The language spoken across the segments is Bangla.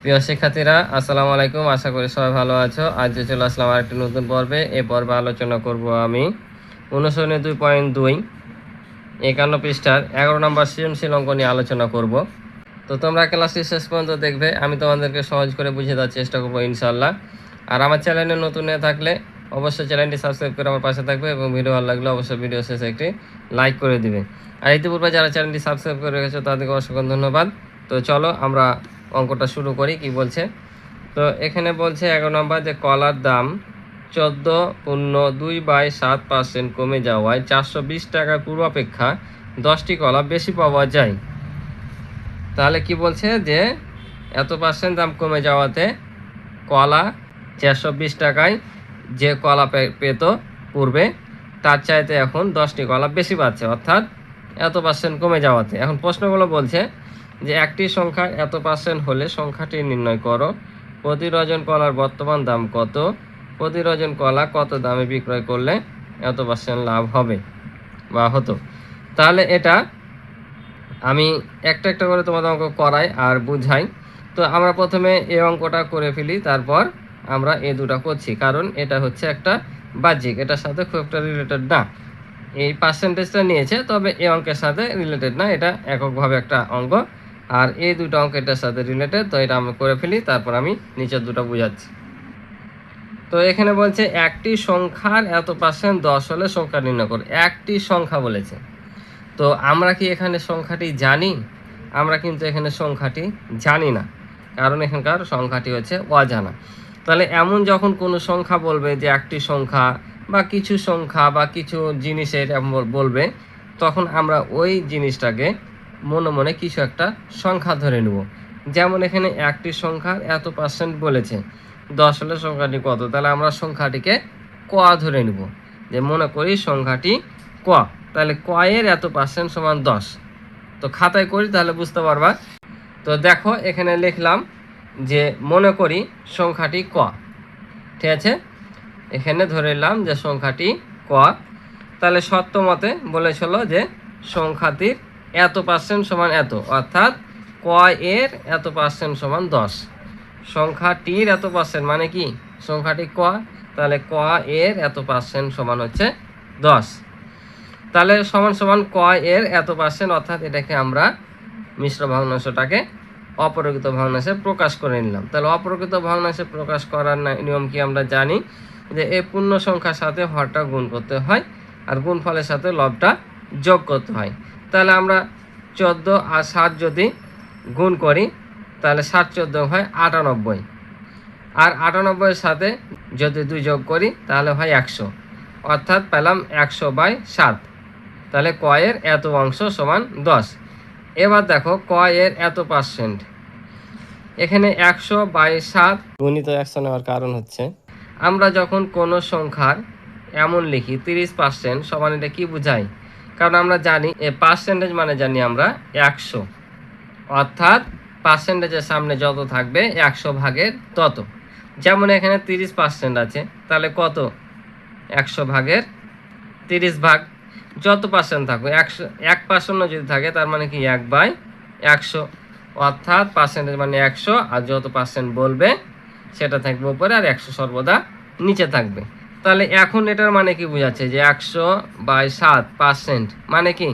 প্রিয় শিক্ষার্থীরা, আসসালামু আলাইকুম। আশা করি সবাই ভালো আছো। আজ যে চলে আসলাম আরেকটি নতুন পর্বে। এই পর্বে আলোচনা করব আমি অনুশীলনী 2.2 51 পৃষ্ঠার 11 নম্বর সৃজনশীল অঙ্ক নিয়ে আলোচনা করব। তো তোমরা ক্লাসটি শেষ পর্যন্ত দেখবে। আমি তোমাদেরকে সহজ করে বুঝিয়ে দেওয়ার চেষ্টা করবো ইনশাল্লাহ। আর আমার চ্যানেলে নতুন হয়ে থাকলে অবশ্যই চ্যানেলটি সাবস্ক্রাইব করে আমার পাশে থাকবে এবং ভিডিও ভালো লাগলে অবশ্যই ভিডিও শেষে একটি লাইক করে দিবে। আর ইতিপূর্বে যারা চ্যানেলটি সাবস্ক্রাইব করে রেখেছো তাদেরকে অসংখ্য ধন্যবাদ। তো চলো আমরা অঙ্কটা শুরু করি। কি বলছে? তো এখানে বলছে 11 নম্বর যে কলার দাম 14.2/7% কমে যাওয়ায় 420 টাকার পূর্বাপেক্ষা 10টি কলা বেশি পাওয়া যায়। তাহলে কি বলছে যে এত পার্সেন্ট দাম কমে যাওয়াতে কলা 420 টাকায় যে কলা পেত পূর্বে তার চাইতে এখন 10টি কলা বেশি পাচ্ছে, অর্থাৎ এত পার্সেন্ট কমে যাওয়াতে। এখন প্রশ্নগুলো বলছে যে একটি সংখ্যা এত পার্সেন্ট হলে সংখ্যাটি নির্ণয় করো। প্রতি ডজন কলার বর্তমান দাম কত? প্রতি ডজন কলা কত দামে বিক্রয় করলে এত পার্সেন্ট লাভ হবে বা হতো? তাহলে এটা আমি একটা একটা করে তোমাদের অঙ্ক করাই আর বুঝাই। তো আমরা প্রথমে এই অঙ্কটা করে ফেলি, তারপর আমরা এই দুটো করছি, কারণ এটা হচ্ছে একটা বাহ্যিক, এটার সাথে খুব একটা রিলেটেড না। এই পার্সেন্টেজটা নিয়েছে, তবে এই অঙ্কের সাথে রিলেটেড না, এটা এককভাবে একটা অঙ্ক। আর এই দুটো অঙ্ক এটার সাথে রিলেটেড, তো এটা আমরা করে ফেলি, তারপর আমি নিচের দুটো বুঝাচ্ছি। তো এখানে বলছে একটি সংখ্যার এত পার্সেন্ট 10 হলে সংখ্যা নির্ণয় করো। একটি সংখ্যা বলেছে, তো আমরা কি এখানে সংখ্যাটি জানি? আমরা কিন্তু এখানে সংখ্যাটি জানি না, কারণ এখানকার সংখ্যাটি হচ্ছে অজানা। তাহলে এমন যখন কোনো সংখ্যা বলবে যে একটি সংখ্যা বা কিছু সংখ্যা বা কিছু জিনিসের বলবে, তখন আমরা ওই জিনিসটাকে মনে মনে কিছু একটা সংখ্যা ধরে নেব। যেমন এখানে একটি সংখ্যার এত পার্সেন্ট বলেছে, 10 হলে সংখ্যাটি কত? তাহলে আমরা সংখ্যাটিকে ক ধরে নেব, যে মনে করি সংখ্যাটি ক। তাহলে ক এর এত পার্সেন্ট সমান 10। তো খাতায় করি, তাহলে বুঝতে পারবা। তো দেখো এখানে লিখলাম যে মনে করি সংখ্যাটি ক, ঠিক আছে? এখানে ধরে নিলাম যে সংখ্যাটি ক। তাহলে সত্য মতে বলেছিল যে সংখ্যাটির এত পার্সেন্ট সমান এত, অর্থাৎ ক এর এত পার্সেন্ট সমান 10। সংখ্যাটির এত পার্সেন্ট মানে কি? সংখ্যাটি ক, তাহলে ক এর এত পার্সেন্ট সমান হচ্ছে 10। তাহলে সমান সমান ক এর এত পার্সেন্ট, অর্থাৎ এটাকে আমরা মিশ্র ভগ্নাংশটাকে অপরকৃত ভগ্নাংশে প্রকাশ করে নিলাম। তাহলে অপরকৃত ভগ্নাংশে প্রকাশ করার নিয়ম কি আমরা জানি, যে এই পূর্ণ সংখ্যার সাথে হরটা গুণ করতে হয় আর গুণফলের সাথে লবটা যোগ করতে হয়। তাহলে আমরা 14 আর 7 যদি গুণ করি, তাহলে 7 14 হয় 98, আর 98-এর সাথে যদি 2 যোগ করি তাহলে হয় 100, অর্থাৎ পেলাম 100/7। তাহলে ক এর এত অংশ সমান 10। এবার দেখো ক এর এত পার্সেন্ট, এখানে 100/7 গুণিত 100 নেওয়ার কারণ হচ্ছে আমরা যখন কোনো সংখ্যার এমন লিখি 30% সমান, এটা কি বোঝায়? কারণ আমরা জানি পার্সেন্টেজ মানে জানি আমরা 100, অর্থাৎ পার্সেন্টেজের সামনে যত থাকবে 100 ভাগের তত। যেমন এখানে 30% আছে, তাহলে কত? 100 ভাগের 30 ভাগ। যত পার্সেন্ট থাকবে 1% যদি থাকে, তার মানে কি 1/100, অর্থাৎ পার্সেন্টেজ মানে 100, আর যত পার্সেন্ট বলবে সেটা থাকবে উপরে আর 100 সর্বদা নিচে থাকবে। তাহলে এখন এটার মানে কি বোঝাচ্ছে, যে 100/7% মানে কি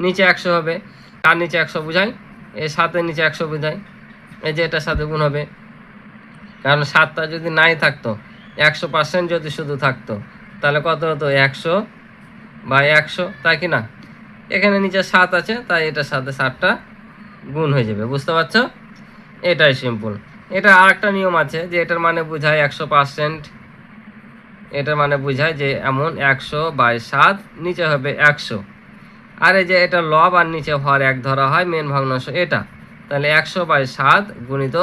নিচে 100 হবে। তার নিচে 100 বোঝায়, এই 7-এর নিচে 100 বোঝায়, এই যে এটার সাথে গুণ হবে। কারণ 7টা যদি নাই থাকতো, 100% যদি শুধু থাকতো, তাহলে কত হতো? 100/100, তাই কি না? এখানে নিচে 7 আছে, তাই এটার সাথে 7টা গুণ হয়ে যাবে। বুঝতে পারছো? এটাই সিম্পল। এটা আর একটা নিয়ম আছে, যে এটার মানে বোঝায় 100%, এটার মানে বোঝায় যে এমন 100/7 নিচে হবে 100। আর এই যে এটা লব আর নিচে হর এক ধরা হয় মেন ভগ্নাংশ এটা, তাহলে 100/7 গুণিত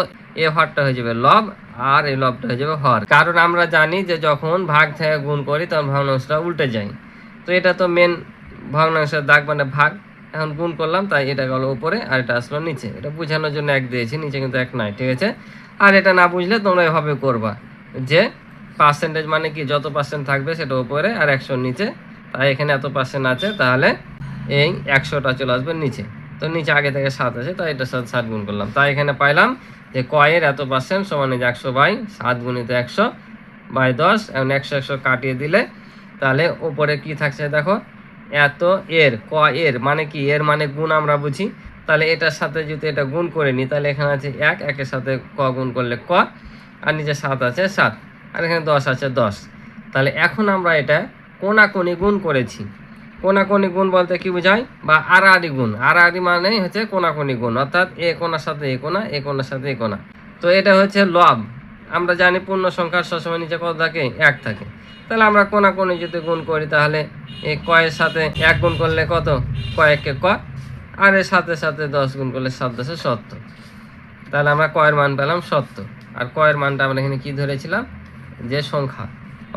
এ হরটা হয়ে যাবে লব আর এই লবটা হয়ে যাবে হর। কারণ আমরা জানি যে যখন ভাগ থেকে গুণ করি তখন ভগ্নাংশটা উল্টে যায়। তো এটা তো মেন ভগ্নাংশের দাগ মানে ভাগ, এখন গুণ করলাম তাই এটা গেল উপরে আর এটা আসলো নিচে। এটা বোঝানোর জন্য 1 দিয়েছি, নিচে কিন্তু 1 নাই, ঠিক আছে? আর এটা না বুঝলে তোমরা এভাবে করবা, যে পার্সেন্টেজ মানে কি যত পার্সেন্ট থাকবে সেটা উপরে আর 100 নিচে, তাই এখানে এত পার্সেন্ট আছে, তাহলে এই 100টা চলে আসবে নিচে। তো নিচে আগে থেকে 7 আছে, তাই এটার সাথে 7 গুণ করলাম। তাই এখানে পাইলাম যে ক এর এত পার্সেন্ট সমান 100/7 গুণিত 100/10। এখন 100 কাটিয়ে দিলে তাহলে উপরে কি থাকছে দেখো, এত এর ক এর মানে কি, এর মানে গুণ আমরা বুঝি। তাহলে এটার সাথে যদি এটা গুণ করে নিই তাহলে এখানে আছে 1, 1-এর সাথে ক গুণ করলে ক, আর নিচে 7 আছে 7, আর এখানে 10 আছে 10। তাহলে এখন আমরা এটা কোনাকুনি গুণ করেছি। কোনাকুনি গুণ বলতে কি বোঝায়, বা আড়াআড়ি গুণ। আড়াআড়ি মানে হচ্ছে কোনাকুনি গুণ, অর্থাৎ এ কোনার সাথে এ কোনা, এ কোনার সাথে এ কোনা। তো এটা হচ্ছে লব। আমরা জানি পূর্ণ সংখ্যার সবসময় নিচে কত থাকে, 1 থাকে। তাহলে আমরা কোনাকুনি যদি গুণ করি তাহলে এই ক এর সাথে 1 গুণ করলে কত, ক 1-এ ক, আর এর সাথে সাথে 10 গুণ করলে 7-10-এ 70। তাহলে আমরা ক এর মান পেলাম 70। আর ক এর মানটা আমরা এখানে কি ধরেছিলাম, যে সংখ্যা,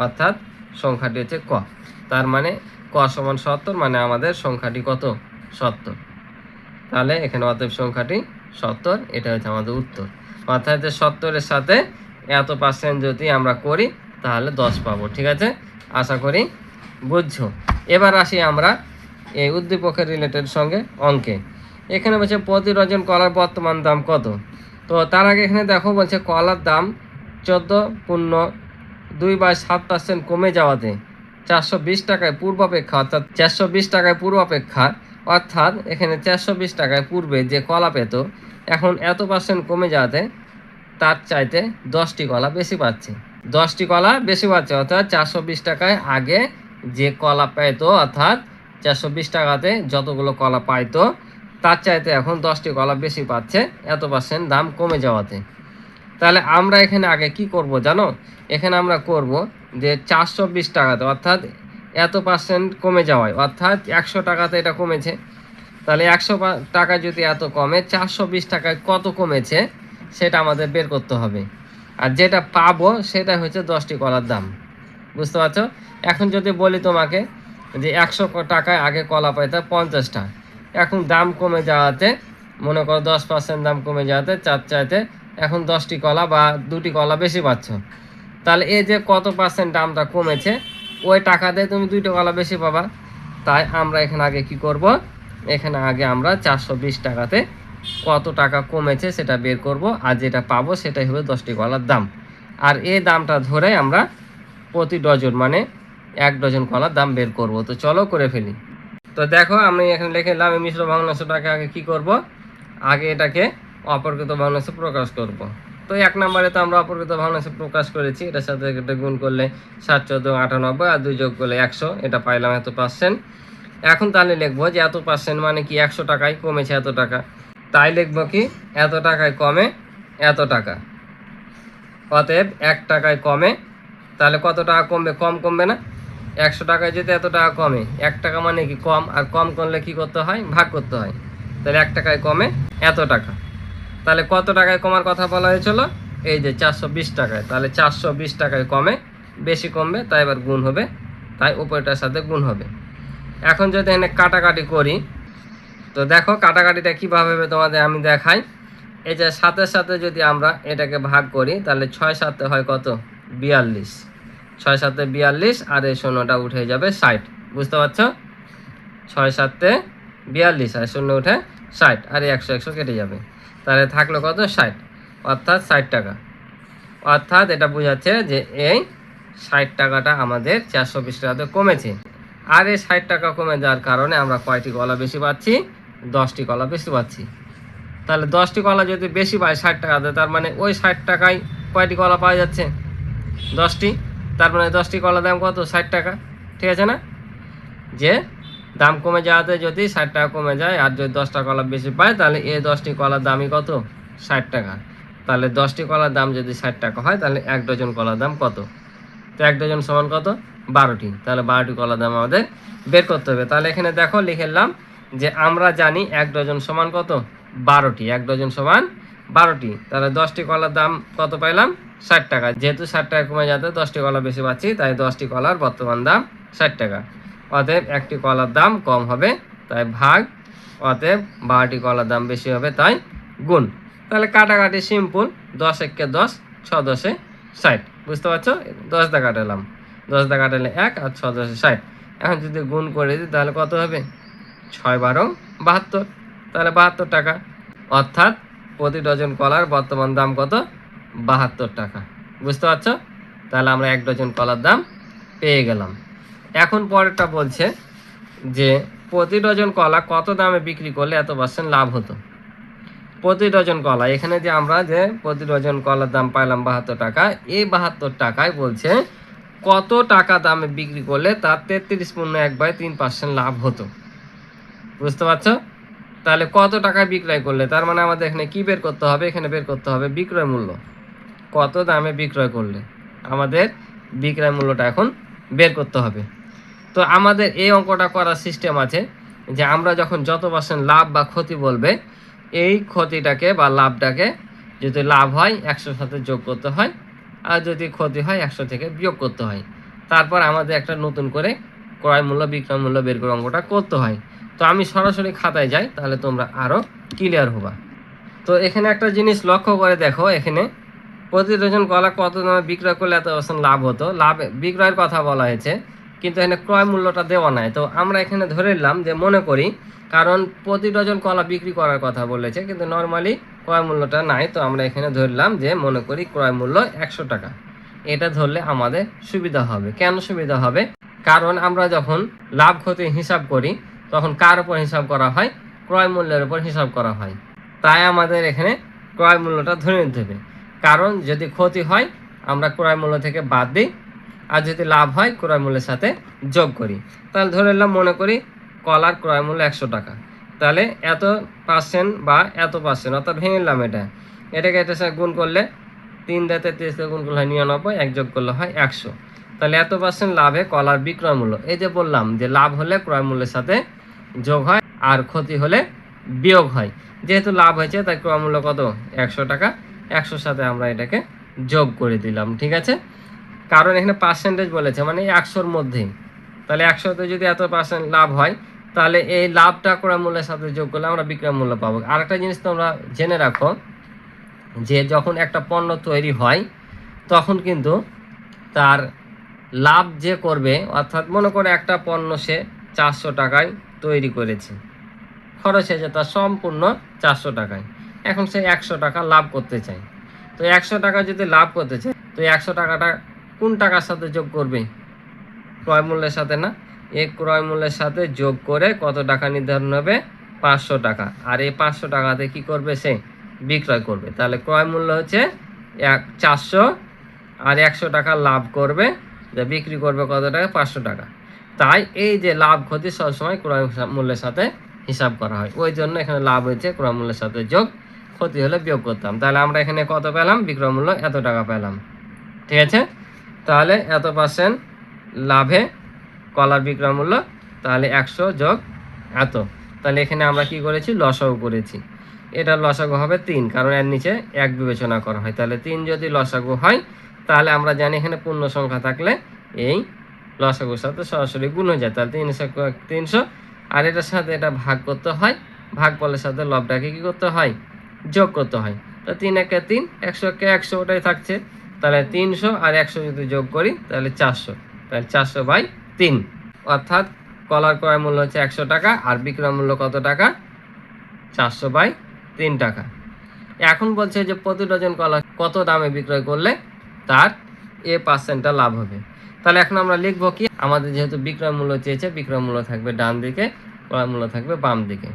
অর্থাৎ সংখ্যাটি হচ্ছে ক। তার মানে ক সমান 70, মানে আমাদের সংখ্যাটি কত, 70। তাহলে এখানে অতএব সংখ্যাটি 70, এটা হচ্ছে আমাদের উত্তর। অর্থাৎ 70-এর সাথে এত পার্সেন্ট যদি আমরা করি তাহলে 10 পাবো। ঠিক আছে, আশা করি বুঝছো। এবার আসি আমরা এই উদ্দীপকের রিলেটেড সঙ্গে অঙ্কে। এখানে বলছে প্রতি ডজন কলার বর্তমান দাম কত। তো তার আগে এখানে দেখো বলছে কলার দাম 14.2/7% কমে যাওয়াতে 420 টাকায় পূর্বাপেক্ষা, অর্থাৎ 420 টাকায় পূর্বাপেক্ষা, অর্থাৎ এখানে 420 টাকায় পূর্বে যে কলা পেত এখন এত পার্সেন্ট কমে যাওয়াতে তার চাইতে 10টি কলা বেশি পাচ্ছে। 10টি কলা বেশি পাচ্ছে, অর্থাৎ 420 টাকায় আগে যে কলা পেত, অর্থাৎ 420 টাকাতে যতগুলো কলা পাইতো তার চাইতে এখন 10টি কলা বেশি পাচ্ছে এত পার্সেন্ট দাম কমে যাওয়াতে। তাহলে আমরা এখানে আগে কি করব জানো, এখানে আমরা করব যে 420 টাকাতে, অর্থাৎ এত পার্সেন্ট কমে যাওয়ায়, অর্থাৎ 100 টাকাতে এটা কমেছে। তাহলে 100 টাকা যদি এত কমে, 420 টাকায় কত কমেছে সেটা আমাদের বের করতে হবে। আর যেটা পাবো সেটা হচ্ছে 10টি কলার দাম। বুঝতে পারছো? এখন যদি বলি তোমাকে যে 100 টাকায় আগে কলা পাইতে 50টা, এখন দাম কমে যাওয়াতে, মনে করো 10% দাম কমে যাওয়াতে চার চাইতে এখন 10টি কলা বা 2টি কলা বেশি পাচ্ছ। তাহলে এই যে কত পার্সেন্ট দামটা কমেছে, ওই টাকা দিয়ে তুমি 2টি কলা বেশি পাবা। তাই আমরা এখানে আগে কি করব, এখানে আগে আমরা 420 টাকাতে কত টাকা কমেছে সেটা বের করব, আর যেটা পাবো সেটাই হবে 10টি কলার দাম। আর এই দামটা ধরে আমরা প্রতি ডজন মানে 1 ডজন কলার দাম বের করব। তো চলো করে ফেলি। তো দেখো আমি এখানে লিখে নিলাম, এই মিশ্র ভগ্নাংশটাকে আগে কি করব, আগে এটাকে অপরকৃত ভগ্নাংশে প্রকাশ করব। তো 1 নম্বরে তো আমরা অপরকৃত ভগ্নাংশে প্রকাশ করেছি, এটার সাথে এটা গুণ করলে 7, 14, 98, আর 2 যোগ করলে 100, এটা পাইলাম এত পার্সেন্ট। এখন তাহলে লিখবো যে এত পার্সেন্ট মানে কি 100 টাকায় কমেছে এত টাকা। তাই লিখবো কি, এত টাকায় কমে এত টাকা। অতএব 1 টাকায় কমে, তাহলে কত টাকা কমবে, কম কমবে না। 100 টাকায় যদি এত টাকা কমে, 1 টাকা মানে কি কম, আর কম করলে কি করতে হয়, ভাগ করতে হয়। তাহলে 1 টাকায় কমে এত টাকা। তাহলে কত টাকায় কমার কথা বলা হয়েছিল, এই যে 420 টাকায়। তাহলে 420 টাকায় কমে, বেশি কমবে, তাই এবার গুণ হবে, তাই উপরটার সাথে গুণ হবে। এখন যদি এখানে কাটাকাটি করি, তো দেখো কাটাকাটিটা কীভাবে হবে তোমাদের আমি দেখাই। এই যে 7-এর সাথে যদি আমরা এটাকে ভাগ করি তাহলে 6 7 হয় কত, 42। 6 7 42, আর এই শূন্যটা উঠে যাবে 60। বুঝতে পারছো, 6 7 42 আর শূন্য উঠে 60, আর 100 100 কেটে যাবে। তাহলে থাকলো কত, 60, অর্থাৎ 60 টাকা। অর্থাৎ এটা বোঝাচ্ছে যে এই 60 টাকাটা আমাদের 420 টাকাতে কমেছে। আর এই 60 টাকা কমে যাওয়ার কারণে আমরা কয়টি কলা বেশি পাচ্ছি, 10টি কলা বেশি পাচ্ছি। তাহলে 10টি কলা যদি বেশি পাই 60 টাকাতে, তার মানে ওই 60 টাকায় কয়টি কলা পাওয়া যাচ্ছে, 10টি। তার মানে 10টি কলা দাম কত, 60 টাকা। ঠিক আছে না, যে দাম কমে যাওয়াতে যদি 60 টাকা কমে যায়, আর যদি 10টা কলা বেশি পায় তাহলে এই 10টি কলার দামই কত, 60 টাকা। তাহলে 10টি কলার দাম যদি 60 টাকা হয় তাহলে 1 ডজন কলার দাম কত, তো 1 ডজন সমান কত, 12টি। তাহলে 12টি কলার দাম আমাদের বের করতে হবে। তাহলে এখানে দেখো লিখে নিলাম যে আমরা জানি 1 ডজন সমান কত, 12টি। 1 ডজন সমান 12টি। তাহলে 10টি কলার দাম কত পাইলাম, 60 টাকা। যেহেতু 60 টাকা কমে যাতে 10টি কলা বেশি পাচ্ছি, তাই 10টি কলার বর্তমান দাম 60 টাকা। অতএব একটি কলার দাম কম হবে, তাই ভাগ, অতএব 12টি কলার দাম বেশি হবে, তাই গুণ। তাহলে কাটাকাটি সিম্পল, 10 1 10, 6 10 60। বুঝতে পারছো, 10 দা কাটালাম, 10 দা কাটালে 1, আর 6 10 60। এখন যদি গুণ করে দিই তাহলে কত হবে, 6 12 72। তাহলে 72 টাকা। অর্থাৎ প্রতি ডজন কলার বর্তমান দাম কত? 72 টাকা। বুঝতে পারছো? তাহলে আমরা 1 ডজন কলার দাম পেয়ে গেলাম। এখন পরেরটা বলছে যে প্রতি ডজন কলা কত দামে বিক্রি করলে এত % লাভ হতো। প্রতি ডজন কলা, এখানে যে আমরা যে প্রতি ডজন কলার দাম পাইলাম 72 টাকা, এই 72 টাকায় বলছে কত টাকা দামে বিক্রি করলে তার 33.1/3% লাভ হতো। বুঝতে পারছো? তাহলে কত টাকায় বিক্রয় করলে, তার মানে আমাদের এখানে কি বের করতে হবে? এখানে বের করতে হবে বিক্রয় মূল্য। কত দামে বিক্রয় করলে আমাদের বিক্রয় মূল্যটা এখন বের করতে হবে। তো আমাদের এই অঙ্কটা করার সিস্টেম আছে যে আমরা যখন যত % লাভ বা ক্ষতি বলবে, এই ক্ষতিটাকে বা লাভটাকে যদি লাভ হয় 100 সাথে যোগ করতে হয়, আর যদি ক্ষতি হয় 100 থেকে বিয়োগ করতে হয়। তারপর আমাদের একটা নতুন করে ক্রয় মূল্য বিক্রয় মূল্য বের করে অঙ্কটা করতে হয়। তো আমি সরাসরি খাতায় যাই, তাহলে তোমরা আরও ক্লিয়ার হবা। তো এখানে একটা জিনিস লক্ষ্য করে দেখো, এখানে প্রতি ডজন কলা কত দামে বিক্রয় করলে এত % লাভ হতো, লাভ বিক্রয়ের কথা বলা হয়েছে, কিন্তু এখানে ক্রয় মূল্যটা দেওয়া নাই। তো আমরা এখানে ধরে নিলাম যে মনে করি, কারণ প্রতি ডজন কলা বিক্রি করার কথা বলেছে কিন্তু নর্মালি ক্রয় মূল্যটা নাই, তো আমরা এখানে ধরলাম যে মনে করি ক্রয় মূল্য 100 টাকা। এটা ধরলে আমাদের সুবিধা হবে। কেন সুবিধা হবে? কারণ আমরা যখন লাভ ক্ষতি হিসাব করি তখন কার উপর হিসাব করা হয়? ক্রয় মূল্যের উপর হিসাব করা হয়। তাই আমাদের এখানে ক্রয় মূল্যটা ধরে নিতে হবে। কারণ যদি ক্ষতি হয় আমরা ক্রয় মূল্য থেকে বাদ দিই, আর যদি লাভ হয় ক্রয় মূল্যের সাথে যোগ করি। তাহলে ধরে নিলাম মনে করি কলার ক্রয় মূল্য 100 টাকা, তাহলে এত % বা এত %, অর্থাৎ ভেঙে নিলাম এটাকে এটার সাথে গুণ করলে 3 দিয়ে 33 গুণ করলে হয় 99, 1 যোগ করলে হয় 100। তাহলে এত % লাভে কলার বিক্রয় মূল্য। এই যে বললাম যে লাভ হলে ক্রয় মূল্যের সাথে যোগ হয় আর ক্ষতি হলে বিয়োগ হয়। যেহেতু লাভ হয়েছে তাই ক্রয় মূল্য কত? 100 টাকা। 100 সাথে আমরা এটাকে যোগ করে দিলাম। ঠিক আছে? কারণ এখানে % বলেছে, মানে 100-র মধ্যেই। তাহলে 100তে যদি এত % লাভ হয়, তাহলে এই লাভটা ক্রয় মূল্যের সাথে যোগ করলে আমরা বিক্রয় মূল্য পাবো। আরেকটা জিনিস তোমরা জেনে রাখো যে যখন একটা পণ্য তৈরি হয় তখন কিন্তু তার লাভ যে করবে, অর্থাৎ মনে করে একটা পণ্য সে 400 টাকায় তৈরি করেছে, খরচ হয়েছে তার সম্পূর্ণ 400 টাকায়। এখন সে 100 টাকা লাভ করতে চায়। তো 100 টাকা যদি লাভ করতে চায়, তো 100 টাকাটা কোন টাকার সাথে যোগ করবে? ক্রয় মূল্যের সাথে না? এই ক্রয় মূল্যের সাথে যোগ করে কত টাকা নির্ধারণ হবে? 500 টাকা। আর এই 500 টাকাতে কি করবে? সে বিক্রয় করবে। তাহলে ক্রয় মূল্য হচ্ছে 400, আর 100 টাকা লাভ করবে, যা বিক্রি করবে কত টাকা? 500 টাকা। তাই এই যে লাভ ক্ষতি সবসময় ক্রয় মূল্যের সাথে হিসাব করা হয়। ওই জন্য এখানে লাভ হয়েছে ক্রয় মূল্যের সাথে যোগ, ক্ষতি হলে বিয়োগ করতাম। তাহলে আমরা এখানে কত পেলাম? বিক্রয় মূল্য এত টাকা পেলাম। ঠিক আছে? তাহলে এত % লাভে কলার বিক্রয় মূল্য, তাহলে 100 যোগ এত। তাহলে এখানে আমরা কি করেছি? লসাগু করেছি। এটা লসাগু হবে 3, কারণ এর নিচে 1 বিবেচনা করা হয়। তাহলে 3 যদি লসাগু হয়, তাহলে আমরা জানি এখানে পূর্ণ সংখ্যা থাকলে এই লসাগুর সাথে সরাসরি গুণ হয়ে যায়। তাহলে 300, আর এটার সাথে এটা ভাগ করতে হয়, ভাগফলের সাথে লবটাকে কি করতে হয়? যোগ করতে হয়। তো 3 × 3, 100 × 100, ওটাই থাকছে। তাহলে 300 আর 100 যদি যোগ করি তাহলে 400, তাহলে 400/3। অর্থাৎ কলার ক্রয় মূল্য হচ্ছে 100 টাকা, আর বিক্রয় মূল্য কত টাকা? 400/3 টাকা। এখন বলছে যে প্রতি ডজন কলা কত দামে বিক্রয় করলে তার এ % লাভ হবে। তাহলে এখন আমরা লিখবো কি? আমাদের যেহেতু বিক্রয় মূল্য চেয়েছে, বিক্রয় মূল্য থাকবে ডান দিকে, ক্রয় মূল্য থাকবে বাম দিকে।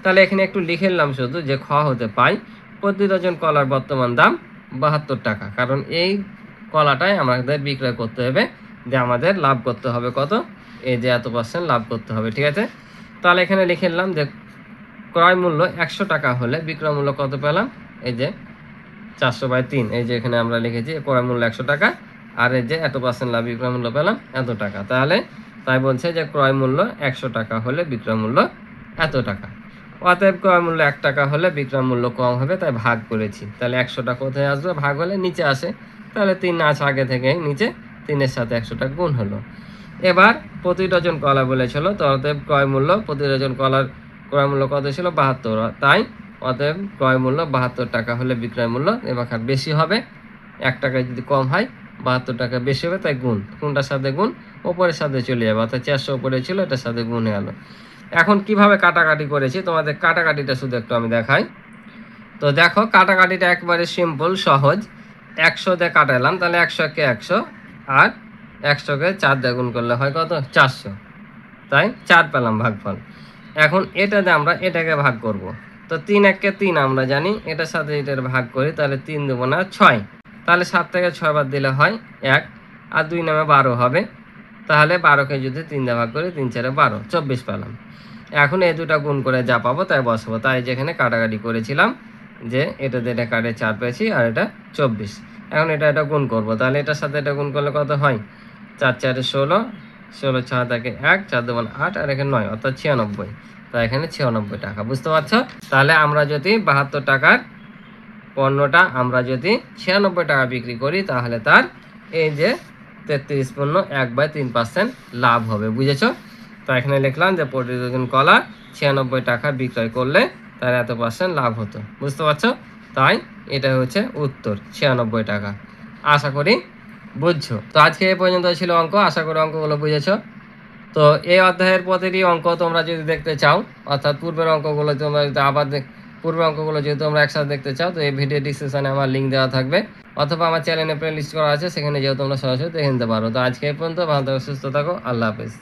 তাহলে এখানে একটু লিখে নিলাম শুধু যে খ হতে পাই প্রতি ডজন কলার বর্তমান দাম 72 টাকা। কারণ এই কলাটাই আমাদের বিক্রয় করতে হবে, যে আমাদের লাভ করতে হবে কত? এই যে এত % লাভ করতে হবে। ঠিক আছে? তাহলে এখানে লিখে নিলাম যে ক্রয় মূল্য 100 টাকা হলে বিক্রয় মূল্য কত পেলাম? এই যে 400/3। এই যে এখানে আমরা লিখেছি ক্রয় মূল্য 100 টাকা, আর এই যে এত % লাভ, বিক্রয় মূল্য পেলাম এত টাকা। তাই বলছে যে ক্রয় মূল্য 100 টাকা হলে বিক্রয় মূল্য এত টাকা। অতএব ক্রয় মূল্য 1 টাকা হলে বিক্রয় মূল্য কম হবে, তাই ভাগ করেছি। তাহলে 100টা কোথায় আসবে? ভাগ হলে নিচে আসে। তাহলে 3 আছে আগে থেকে নিচে, 3-এর সাথে 100টা গুণ হলো। এবার প্রতি ডজন কলা বলেছিল, তো অতএব ক্রয় মূল্য প্রতি ডজন কলার ক্রয় মূল্য কত ছিল? 72। তাই অতএব ক্রয় মূল্য 72 টাকা হলে বিক্রয় মূল্য এবার বেশি হবে। 1 টাকায় যদি কম হয়, 72 টাকা বেশি হবে, তাই গুণ। কোনটার সাথে গুণ? ওপরের সাথে চলে যাবে, অর্থাৎ 400 উপরে ছিল, এটার সাথে গুণ হয়ে গেল। এখন কিভাবে কাটাকাটি করেছি তোমাদের কাটাকাটিটা শুধু একটু আমি দেখাই। তো দেখো কাটাকাটিটা একবারে সিম্পল সহজ। 100 দিয়ে কাটালাম, তাহলে 100 কে 100 আর 100 কে 4 দিয়ে গুণ করলে হয় কত 400, তাই 4 পেলাম ভাগফল। এখন এটাতে আমরা এটাকে ভাগ করব। তো 3 1 কে 3 আমরা জানি, এটার সাথে এটার ভাগ করি, তাহলে 3 2 না 6, তাহলে 7 থেকে 6 বাদ দিলে হয় 1 আর 2 নামে 12 হবে। তাহলে 12কে যদি 3 দিয়ে ভাগ করি 3 4 12, 24 পেলাম। এখন এই দুটা গুণ করে যা পাবো তাই বসাবো। তাই যেখানে কাটাকাটি করেছিলাম যে এটা দিয়ে এটা কাটে 4 পেয়েছি আর এটা 24। এখন এটা গুণ করব, তাহলে এটার সাথে এটা গুণ করলে কত হয় 4 4 16, 16 6 থেকে 1, 4 2 8 আর এখানে 9, অর্থাৎ 96। তাই এখানে 96 টাকা, বুঝতে পারছো? তাহলে আমরা যদি 72 টাকার পণ্যটা আমরা যদি 96 টাকা বিক্রি করি, তাহলে তার এই যে 33 পণ্য 1/3% লাভ হবে, বুঝেছো? তো এখানে লিখলাম যে প্রতি ডজন কলা 96 টাকা বিক্রয় করলে তার এত % লাভ হতো, বুঝতে পারছো? তাই এটা হচ্ছে উত্তর, 96 টাকা। আশা করি বুঝছো। তো আজকে এই পর্যন্ত ছিল অঙ্ক, আশা করি অঙ্কগুলো বুঝেছো। তো এই অধ্যায়ের প্রতিটি অঙ্ক তোমরা যদি দেখতে চাও, অর্থাৎ পূর্বের অঙ্কগুলো তোমরা যদি আবার পূর্বের অঙ্কগুলো যদি তোমরা একসাথে দেখতে চাও, তো এই ভিডিও ডিসক্রিপশনে আমার লিঙ্ক দেওয়া থাকবে, অথবা আমার চ্যানেলে প্লে লিস্ট করা আছে, সেখানে যেও তোমরা সরাসরি দেখে নিতে পারো। তো আজকে এই পর্যন্ত, ভালো থাকো, সুস্থ থাকো, আল্লাহ হাফেজ।